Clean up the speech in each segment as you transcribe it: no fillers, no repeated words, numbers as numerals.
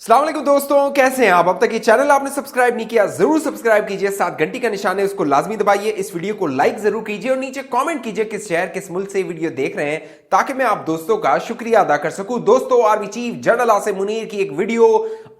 अस्सलाम वालेकुम दोस्तों, कैसे हैं आप? अब तक ये चैनल आपने सब्सक्राइब नहीं किया, जरूर सब्सक्राइब कीजिए। साथ घंटी का निशान है, उसको लाजमी दबाइए। इस वीडियो को लाइक जरूर कीजिए और नीचे कमेंट कीजिए किस शहर किस मुल्क से वीडियो देख रहे हैं, ताकि मैं आप दोस्तों का शुक्रिया अदा कर सकूं। दोस्तों, army chief general Asim Munir की एक वीडियो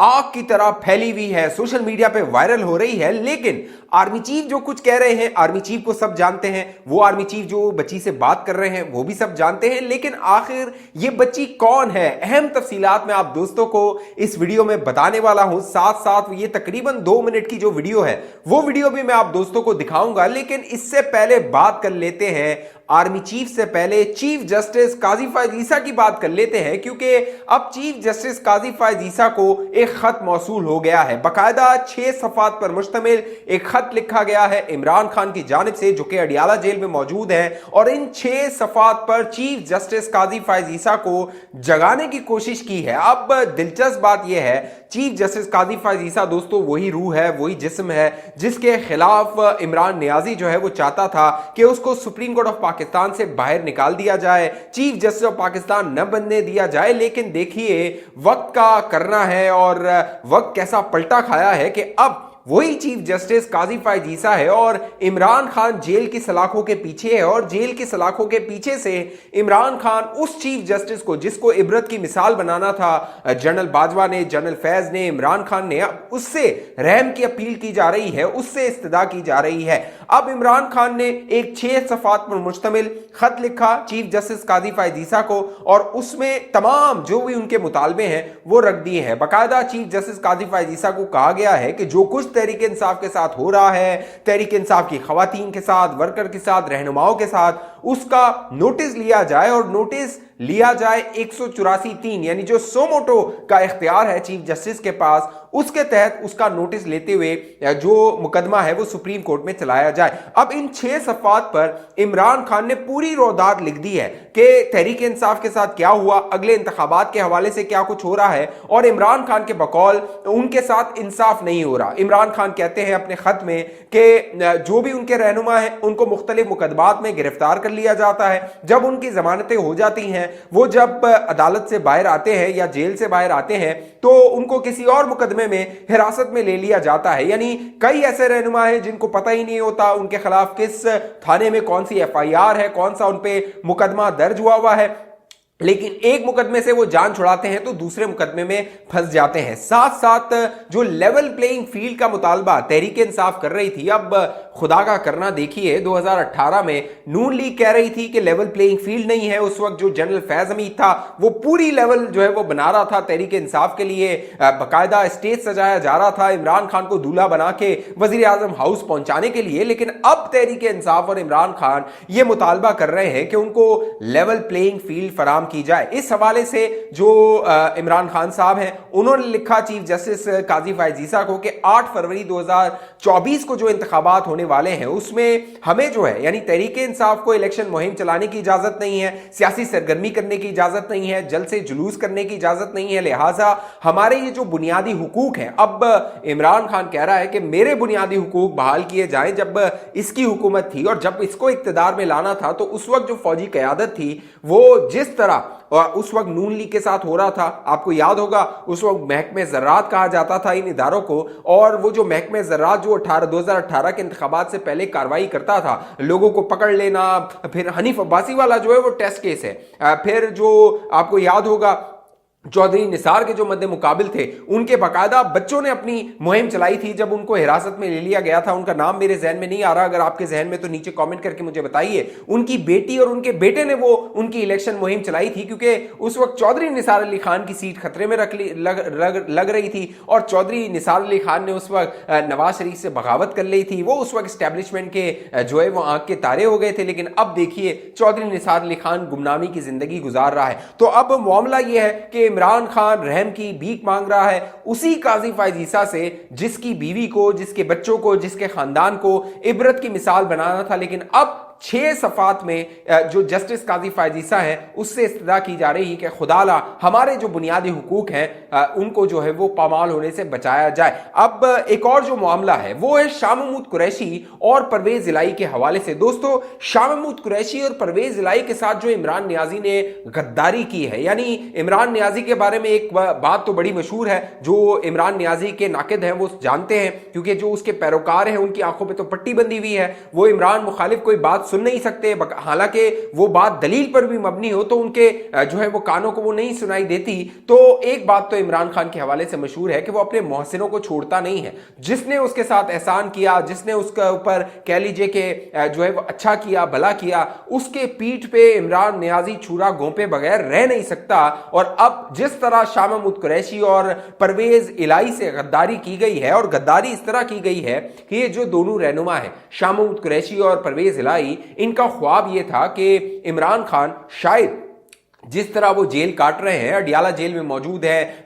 आग की तरह फैली हुई है, सोशल मीडिया पे वायरल हो रही है। लेकिन आर्मी चीफ जो कुछ कह रहे हैं, आर्मी चीफ को सब जानते हैं। वो आर्मी चीफ जो बच्ची से बात कर रहे हैं वो भी सब जानते हैं। लेकिन आखिर ये बच्ची कौन है, अहम तफसीलात मैं आप दोस्तों को इस वीडियो में बताने वाला हूं। साथ साथ ये तकरीबन 2 मिनट की जो वीडियो है वो वीडियो भी मैं आप दोस्तों को दिखाऊंगा। लेकिन इससे पहले बात कर लेते हैं आर्मी चीफ से पहले चीफ जस्टिस काजी फायज ईसा की बात कर लेते हैं, क्योंकि अब चीफ जस्टिस काजी फायज ईसा को एक खत मौसूल हो गया है। बाकायदा 6 सफ़ात पर मुश्तमिल एक खत लिखा गया है इमरान खान की जानिब से, जो कि अडियाला जेल में मौजूद है। और इन 6 सफ़ात पर चीफ जस्टिस काजी फायज ईसा को जगाने की कोशिश की है। अब दिलचस्प बात यह है, चीफ जस्टिस काजी फायज ईसा दोस्तों वही रूह है, वही जिस्म है जिसके खिलाफ इमरान नियाजी जो है वो चाहता था कि उसको सुप्रीम कोर्ट ऑफ पाकिस्तान से बाहर निकाल दिया जाए, चीफ जस्टिस ऑफ पाकिस्तान न बनने दिया जाए। लेकिन देखिए वक्त का करना है और वक्त कैसा पलटा खाया है कि अब वही चीफ जस्टिस काजी फायज ईसा है और इमरान खान जेल की सलाखों के पीछे है। और जेल की सलाखों के पीछे से इमरान खान उस चीफ जस्टिस को जिसको इबरत की मिसाल बनाना था जनरल बाजवा ने, जनरल फैज ने, इमरान खान ने, अब उससे रहम की अपील की जा रही है, उससे इस्तदा की जा रही है। अब इमरान खान ने एक 6 सफ़ात पर मुश्तमिल खत लिखा चीफ जस्टिस काजी फायज ईसा को और उसमें तमाम जो भी उनके मुतालबे हैं वो रख दिए हैं। बाकायदा चीफ जस्टिस काजी फायज ईसा को कहा गया है कि जो कुछ तहरीक इंसाफ के साथ हो रहा है, तहरीक इंसाफ की खवातीन के साथ, वर्कर के साथ, रहनुमाओं के साथ, उसका नोटिस लिया जाए और नोटिस लिया जाए 184(3 यानी जो सोमोटो का इख्तियार है चीफ जस्टिस के पास, उसके तहत उसका नोटिस लेते हुए जो मुकदमा है वो सुप्रीम कोर्ट में चलाया जाए। अब इन 6 सफ़ात पर इमरान खान ने पूरी रोदात लिख दी है कि तहरीक इंसाफ के साथ क्या हुआ, अगले इंतखाबात के हवाले से क्या कुछ हो रहा है। और इमरान खान के बकौल उनके साथ इंसाफ नहीं हो रहा। इमरान खान कहते हैं अपने खत में कि जो भी उनके रहनुमा है उनको मुख्तलिफ मुकदमात में गिरफ्तार कर लिया जाता है। जब उनकी जमानतें हो जाती हैं, वो जब अदालत से बाहर आते हैं या जेल से बाहर आते हैं तो उनको किसी और मुकदमे में हिरासत में ले लिया जाता है। यानी कई ऐसे रहनुमा हैं जिनको पता ही नहीं होता उनके खिलाफ किस थाने में कौन सी FIR है, कौन सा उन पे मुकदमा दर्ज हुआ है, लेकिन एक मुकदमे से वो जान छुड़ाते हैं तो दूसरे मुकदमे में फंस जाते हैं। साथ साथ जो लेवल प्लेइंग फील्ड का मुतालबा तहरीक इंसाफ कर रही थी, अब खुदा का करना देखिए 2018 में नून लीग कह रही थी कि लेवल प्लेइंग फील्ड नहीं है। उस वक्त जो जनरल फैज हमीद था वो पूरी लेवल जो है वो बना रहा था तहरीक इंसाफ के लिए, बाकायदा स्टेज सजाया जा रहा था इमरान खान को दूल्हा बना के वजीर आजम हाउस पहुंचाने के लिए। लेकिन अब तहरीक इंसाफ और इमरान खान ये मुतालबा कर रहे हैं कि उनको लेवल प्लेइंग फील्ड फराम की जाए। इस हवाले से जो इमरान खान साहब हैं उन्होंने लिखा चीफ जस्टिस काजी फायज ईसा को कि 8 फरवरी 2024 को जो इंतखाबात होने वाले हैं उसमें हमें जो है यानी तहरीक इंसाफ को इलेक्शन मुहिम चलाने की इजाजत नहीं है, सियासी सरगर्मी करने की इजाजत नहीं है, जल से जुलूस करने की इजाजत नहीं है। लिहाजा हमारे ये जो बुनियादी हुकूक हैं, अब इमरान खान कह रहा है कि मेरे बुनियादी हुकूक बहाल किए जाएं। जब इसकी हुकूमत थी और जब इसको इक्तदार में लाना था तो उस वक्त जो फौजी क़यादत थी वो जिस तरह और उस वक्त नून लीग के साथ हो रहा था, आपको याद होगा उस वक्त महकमे ज़राअत कहा जाता था इन इदारों को। और वो जो महकमे ज़राअत जो 2018 के इंतखाबात से पहले कार्रवाई करता था, लोगों को पकड़ लेना, फिर हनीफ अब्बासी वाला जो है वो टेस्ट केस है, फिर जो आपको याद होगा चौधरी निसार के जो मद्दे मुकाबिल थे उनके बाकायदा बच्चों ने अपनी मुहिम चलाई थी जब उनको हिरासत में ले लिया गया था। उनका नाम मेरे जहन में नहीं आ रहा, अगर आपके जहन में तो नीचे कमेंट करके मुझे बताइए। उनकी बेटी और उनके बेटे ने वो उनकी इलेक्शन मुहिम चलाई थी, क्योंकि उस वक्त चौधरी निसार अली खान की सीट खतरे में लग रही थी और चौधरी निसार अली खान ने उस वक्त नवाज शरीफ से बगावत कर ली थी। वो उस वक्त एस्टेब्लिशमेंट के जो है वो आंख के तारे हो गए थे। लेकिन अब देखिए चौधरी निसार अली खान गुमनामी की जिंदगी गुजार रहा है। तो अब मामला यह है कि इमरान खान रहम की भीख मांग रहा है उसी काजी फायज ईसा से जिसकी बीवी को, जिसके बच्चों को, जिसके खानदान को इबरत की मिसाल बनाना था। लेकिन अब 6 सफात में जो जस्टिस काजी फायजीसा है उससे इस्तदा की जा रही है कि खुदाला हमारे जो बुनियादी हुकूक हैं उनको जो है वो पामाल होने से बचाया जाए। अब एक और जो मामला है वो है शाह महमूद कुरैशी और परवेज इलाही के हवाले से। दोस्तों, शाह महमूद कुरैशी और परवेज इलाही के साथ जो इमरान नियाजी ने गद्दारी की है, यानी इमरान नियाजी के बारे में एक बात तो बड़ी मशहूर है, जो इमरान नियाजी के नाकिद हैं वो जानते हैं, क्योंकि जो उसके पैरोकार हैं उनकी आंखों पे तो पट्टी बंदी हुई है, वो इमरान मुखालिफ कोई बात सुन नहीं सकते, हालांकि वो बात दलील पर भी मबनी हो तो उनके जो है वो कानों को वो नहीं सुनाई देती। तो एक बात तो इमरान खान के हवाले से मशहूर है कि वो अपने मोहसिनों को छोड़ता नहीं है। जिसने उसके साथ एहसान किया, जिसने उसके ऊपर कह लीजिए कि जो है वो अच्छा किया, भला किया, उसके पीठ पे इमरान नियाजी छुरा घोंपे बगैर रह नहीं सकता। और अब जिस तरह शाह महमूद कुरैशी और परवेज इलाही से गद्दारी की गई है, और गद्दारी इस तरह की गई है कि ये जो दोनों रहनुमा है शाह महमूद कुरैशी और परवेज इलाही, इनका ख्वाब ये था कि इमरान खान शायद जिस तरह वो जेल काट रहे हैं, अडियाला जेल में मौजूद है,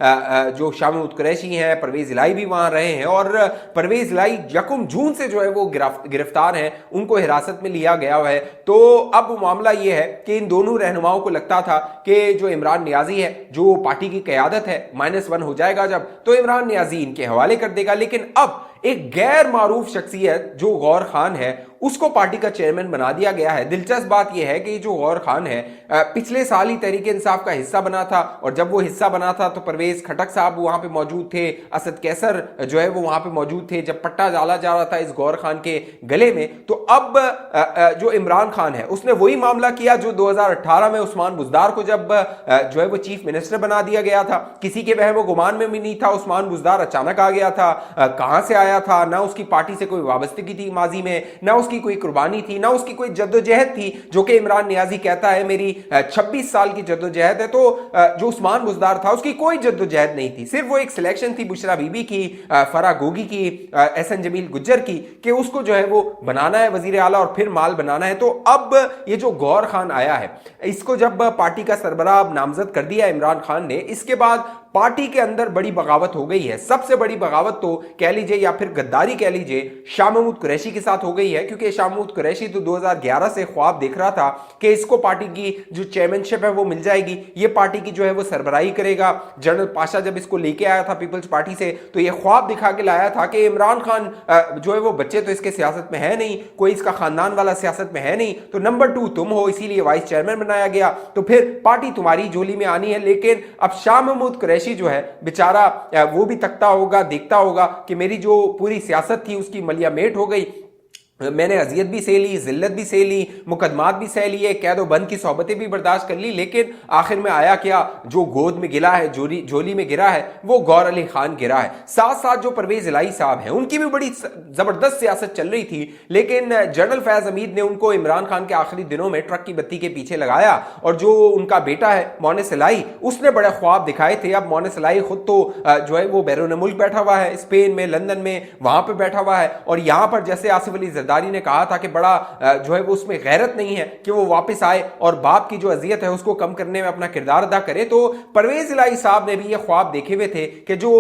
जो शाह महमूद कुरैशी हैं, परवेज इलाही भी वहां रहे हैं, और परवेज इलाही 1 जून से जो है वो गिरफ्तार हैं, उनको हिरासत में लिया गया है। तो अब मामला ये है कि इन दोनों रहनुमाओं को लगता था कि जो इमरान नियाजी है, जो पार्टी की क़यादत है, -1 हो जाएगा जब, तो इमरान नियाजी इनके हवाले कर देगा। लेकिन अब एक गैर मारूफ शख्सियत जो गौर खान है उसको पार्टी का चेयरमैन बना दिया गया है। दिलचस्प बात यह है कि जो गौर खान है पिछले साल ही तहरीक इंसाफ का हिस्सा बना था, और जब वो हिस्सा बना था तो परवेज खटक साहब वहां पे मौजूद थे, असद कैसर जो है वो वहां पे मौजूद थे जब पट्टा डाला जा रहा था इस गौर खान के गले में। तो अब जो इमरान खान है उसने वही मामला किया जो 2018 में उस्मान बुज़दार को जब जो है वो चीफ मिनिस्टर बना दिया गया था। किसी के वहम गुमान में भी नहीं था, उस्मान बुज़दार अचानक आ गया था, कहां से आया था, ना उसकी पार्टी से कोई वाबस्तगी थी माजी में, ना उसकी कोई कुर्बानी थी, ना उसकी कोई जद्दोजहद थी, जो कि इमरान नियाजी कहता है मेरी 26 साल की जद्दोजहद है। तो जो उस्मान बुज़दार था उसकी कोई जद्दोजहद नहीं थी, सिर्फ वो एक सिलेक्शन थी बुशरा बीबी की, फरा गोगी की, एहसन जमील गुज्जर की, कि उसको जो है वो बनाना है वजीर आला और फिर माल बनाना है। तो अब ये जो गौर खान आया है, इसको जब पार्टी का सरबराह नामजद कर दिया इमरान खान ने, इसके बाद पार्टी के अंदर बड़ी बगावत हो गई है। सबसे बड़ी बगावत तो कह लीजिए या फिर गद्दारी कह लीजिए शाह महमूद कुरैशी के साथ हो गई है, क्योंकि शाह महमूद कुरैशी तो 2011 से ख्वाब देख रहा था कि इसको पार्टी की जो चेयरमैनशिप है वो मिल जाएगी, ये पार्टी की जो है वो सरबराही करेगा। जनरल पाशा जब इसको लेके आया था पीपल्स पार्टी से, तो ये ख्वाब दिखा के लाया था कि इमरान खान जो है वो बच्चे तो इसके सियासत में है नहीं, कोई इसका खानदान वाला सियासत में है नहीं, तो नंबर 2 तुम हो, इसीलिए वाइस चेयरमैन बनाया गया, तो फिर पार्टी तुम्हारी झोली में आनी है। लेकिन अब शाह महमूद कुरैशी जो है बेचारा वो भी तकता होगा, देखता होगा कि मेरी जो पूरी सियासत थी उसकी मलिया मेट हो गई, मैंने अजियत भी सह ली, जिल्लत भी सह ली, मुकदमात भी सह लिए, कैद व बंद की सोबतें भी बर्दाश्त कर ली, लेकिन आखिर में आया क्या, जो गोद में गिरा है, झोली में गिरा है, वो गौर अली खान गिरा है। साथ साथ जो परवेज इलाही साहब हैं उनकी भी बड़ी जबरदस्त सियासत चल रही थी, लेकिन जनरल फैज हमीद ने उनको इमरान खान के आखिरी दिनों में ट्रक की बत्ती के पीछे लगाया, और जो उनका बेटा है मोनिस इलाही, उसने बड़े ख्वाब दिखाए थे। अब मोनिस इलाही खुद तो जो है वो बैरून मुल्क बैठा हुआ है, स्पेन में, लंदन में, वहां पर बैठा हुआ है, और यहां पर जैसे आसिफ अली जरदारी ने कहा था कि बड़ा जो है वो उसमें गैरत नहीं है कि वो वापस आए और बाप की जो अजियत है उसको कम करने में अपना किरदार अदा करे। तो परवेज इलाही साहब ने भी ये ख्वाब देखे हुए थे कि जो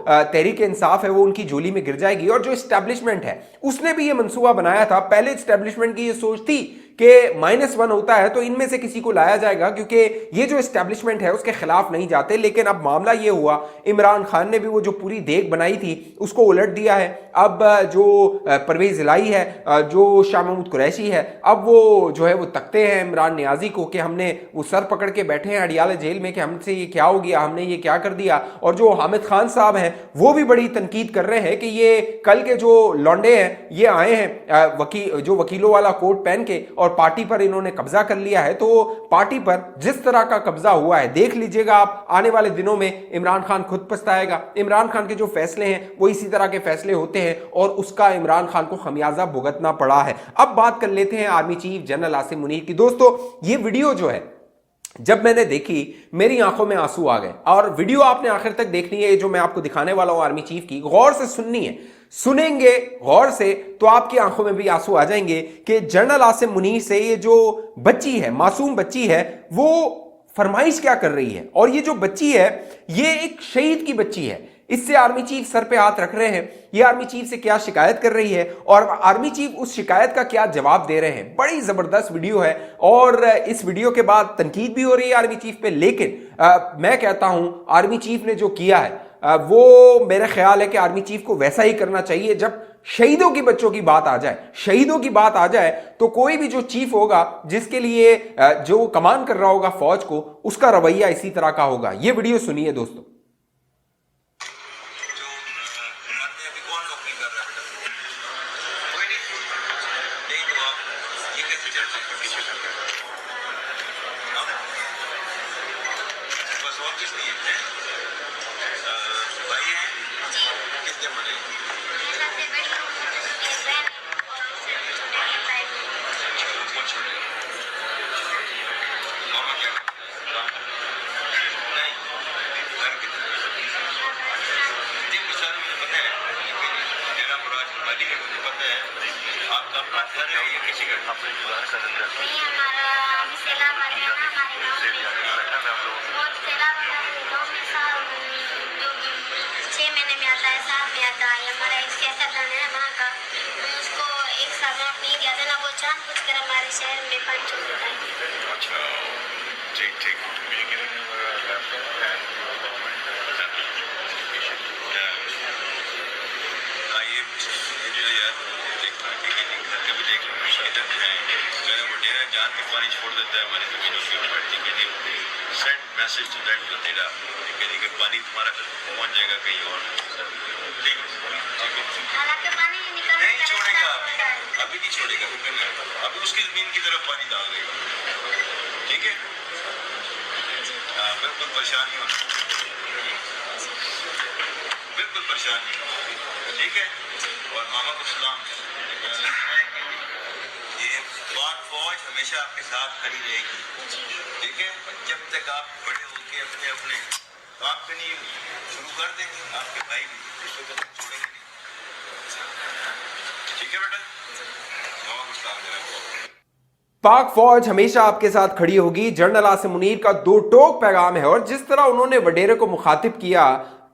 तहरीक इंसाफ है वो उनकी झोली में गिर जाएगी, और जो एस्टैब्लिशमेंट है उसने भी ये मंसूबा बनाया था। पहले एस्टैब्लिशमेंट की ये सोच थी कि -1 होता है तो इनमें से किसी को लाया जाएगा, क्योंकि ये जो एस्टैब्लिशमेंट है उसके खिलाफ नहीं जाते। लेकिन अब मामला ये हुआ, इमरान खान ने भी वो जो पूरी देख बनाई थी उसको उलट दिया है। अब जो परवेज इलाही है, जो शाह महमूद कुरैशी है, अब वो जो है वो तकते हैं इमरान नियाजी को कि हमने वो सर पकड़ के बैठे हैं अडियाला जेल में कि हमसे ये क्या हो गया, हमने ये क्या कर दिया। और जो हामिद खान साहब हैं वो भी बड़ी तनकीद कर रहे हैं कि ये कल के जो लौंडे हैं ये आए हैं जो वकीलों वाला कोट पहन के, और पार्टी पर इन्होंने कब्जा कर लिया है। तो पार्टी पर जिस तरह का कब्जा हुआ है देख लीजिएगा आप, आने वाले दिनों में इमरान खान खुद पछताएगा। इमरान खान के जो फैसले हैं वो इसी तरह के फैसले होते हैं, और उसका इमरान खान को खमियाजा भुगतना पड़ा है। अब बात कर लेते हैं army chief general Asim Munir की। दोस्तों, ये वीडियो जो है जब मैंने देखी मेरी आंखों में आंसू आ गए, और वीडियो आपने आखिर तक देखनी है, जो मैं आपको दिखाने वाला हूं आर्मी चीफ की, गौर से सुननी है। सुनेंगे गौर से तो आपकी आंखों में भी आंसू आ जाएंगे कि जनरल आसिम मुनीर से ये जो बच्ची है, मासूम बच्ची है, वो फरमाइश क्या कर रही है। और ये जो बच्ची है ये एक शहीद की बच्ची है, इससे आर्मी चीफ सर पे हाथ रख रहे हैं। ये आर्मी चीफ से क्या शिकायत कर रही है और आर्मी चीफ उस शिकायत का क्या जवाब दे रहे हैं। बड़ी जबरदस्त वीडियो है और इस वीडियो के बाद तनकीद भी हो रही है आर्मी चीफ पे, लेकिन मैं कहता हूं आर्मी चीफ ने जो किया है वो मेरा ख्याल है कि आर्मी चीफ को वैसा ही करना चाहिए। जब शहीदों की बच्चों की बात आ जाए, शहीदों की बात आ जाए, तो कोई भी जो चीफ होगा जिसके लिए जो कमान कर रहा होगा फौज को, उसका रवैया इसी तरह का होगा। ये वीडियो सुनिए दोस्तों। शहर में पानी छोड़ देता है। अच्छा, ठीक ठीक। जान के पानी छोड़ देता है हमारी जमीनों के ऊपर, ठीक है जी। सेंड मैसेज टू दैट वडेरा, ठीक है जी, कि पानी तुम्हारा पहुंच जाएगा कहीं और। ठीक है, हालांकि पानी नहीं छोड़ेगा, अभी नहीं छोड़ेगा, अभी उसकी जमीन की तरफ पानी डाल देगा, ठीक है। हाँ, बिल्कुल परेशान नहीं होना, बिल्कुल परेशान नहीं होना, ठीक है। और मामा को सलाम, ये पाक फौज हमेशा आपके साथ खड़ी रहेगी, ठीक है। जब तक आप बड़े होके अपने अपने काम करनी शुरू कर देंगे, आपके भाई भी इसको तो छोड़ेंगे नहीं, ठीक है बेटा। मामा को सलाम देना। पाक फौज हमेशा आपके साथ खड़ी होगी, जनरल आसिम मुनीर का दो टोक पैगाम है। और जिस तरह उन्होंने वडेरा को मुखातिब किया,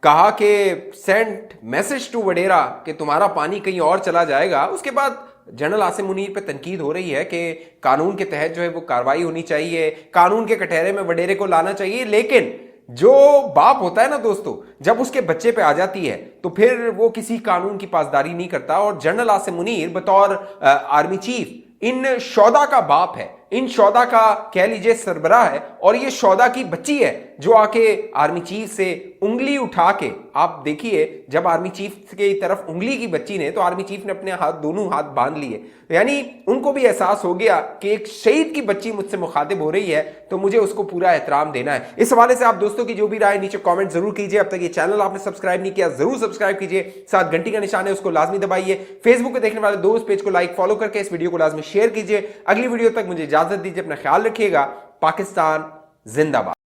कहा कि सेंड मैसेज टू वडेरा कि तुम्हारा पानी कहीं और चला जाएगा, उसके बाद जनरल आसिम मुनीर पे तनकीद हो रही है कि कानून के तहत जो है वो कार्रवाई होनी चाहिए, कानून के कटहरे में वडेरे को लाना चाहिए। लेकिन जो बाप होता है ना दोस्तों, जब उसके बच्चे पे आ जाती है तो फिर वो किसी कानून की पासदारी नहीं करता। और जनरल आसिम मुनीर बतौर आर्मी चीफ इन शौदा का बाप है, इन शौदा का कह लीजिए सरबराह है। और ये शौदा की बच्ची है जो आके आर्मी चीफ से उंगली उठा के, आप देखिए जब आर्मी चीफ की तरफ उंगली की बच्ची ने, तो आर्मी चीफ ने अपने हाथ, दोनों हाथ बांध लिए। यानी उनको भी एहसास हो गया कि एक शहीद की बच्ची मुझसे मुखातिब हो रही है तो मुझे उसको पूरा एहतराम देना है। इस हवाले से आप दोस्तों की जो भी राय नीचे कमेंट जरूर कीजिए। अब तक ये चैनल आपने सब्सक्राइब नहीं किया, जरूर सब्सक्राइब कीजिए, साथ घंटी का निशान है उसको लाजमी दबाइए। फेसबुक पे देखने वाले दोस्त पेज को लाइक फॉलो करके इस वीडियो को लाजमी शेयर कीजिए। अगली वीडियो तक मुझे इजाजत दीजिए, अपना ख्याल रखिएगा। पाकिस्तान जिंदाबाद।